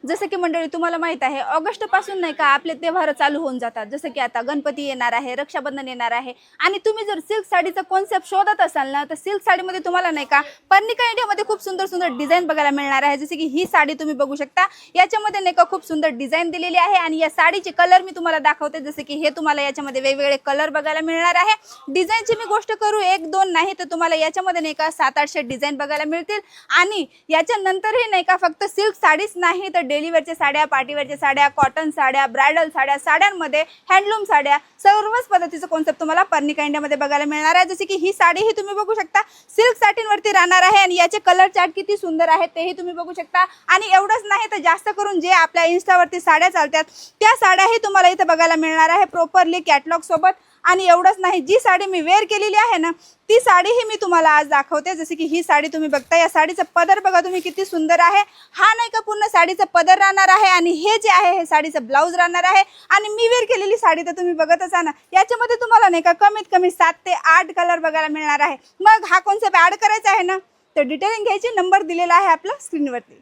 जसं की मंडळी तुम्हाला माहित आहे ऑगस्ट पासून नाही का आपले त्योहार चालू होऊन जातात। जसं की आता गणपती येणार आहे, रक्षाबंधन येणार आहे आणि तुम्ही जर सिल्क साडीचा कॉन्सेप्ट शोधत असाल ना तर सिल्क साडीमध्ये तुम्हाला नाही का पर्निका इंडियामध्ये खूप सुंदर सुंदर डिझाईन बघायला मिळणार आहे। जसे की ही साडी तुम्ही बघू शकता, याच्यामध्ये नाही का खूप सुंदर डिझाईन दिलेली आहे आणि या साडीचे कलर मी तुम्हाला दाखवते। जसे की हे तुम्हाला याच्यामध्ये वेगवेगळे कलर बघायला मिळणार आहे। डिझाईनची मी गोष्ट करू एक दोन नाही तर तुम्हाला याच्यामध्ये नाही का 700-800 डिझाईन बघायला मिळतील आणि याच्यानंतरही नाही का फक्त सिल्क साडीच नाही तर डेली वेअरच्या साड्या, पार्टी वेअरच्या साड्या, कॉटन साड्या, ब्रायडल साड्या, साड्यांमध्ये हँडलूम साड्या, सर्वच पद्धतीचं कॉन्सेप्ट तुम्हाला पर्निका इंडियामध्ये बघायला मिळणार आहे। जसे की ही साडी ही तुम्ही बघू शकता सिल्क सॅटिन वरती राहणार आहे आणि याचे कलर चार्ट किती सुंदर आहेत तेही तुम्ही बघू शकता। आणि एवढंच नाही तर जास्त करून जे आपल्या इन्स्टावरती साड्या चालतात त्या साड्याही तुम्हाला इथे बघायला मिळणार आहे प्रॉपरली कॅटलॉग सोबत। आणि एवढंच नाही, जी साडी मी वेअर केलेली आहे ना ती साडीही मी तुम्हाला आज दाखवते। जसे की ही साडी तुम्ही बघता, या साडीचा पदर बघा तुम्ही किती सुंदर आहे। हा नाही का पूर्ण साडीचा पदर राहणार आहे आणि हे जे आहे हे साडीचं ब्लाउज राहणार आहे। आणि मी वेअर केलेली साडी तर तुम्ही बघतच आहे ना, याच्यामध्ये तुम्हाला नाही का कमीत कमी 7 ते 8 कलर बघायला मिळणार आहे। मग हा कॉन्सेप्ट ऍड करायचा आहे ना तर डिटेलिंग घ्यायची, नंबर दिलेला आहे आपला स्क्रीनवरती।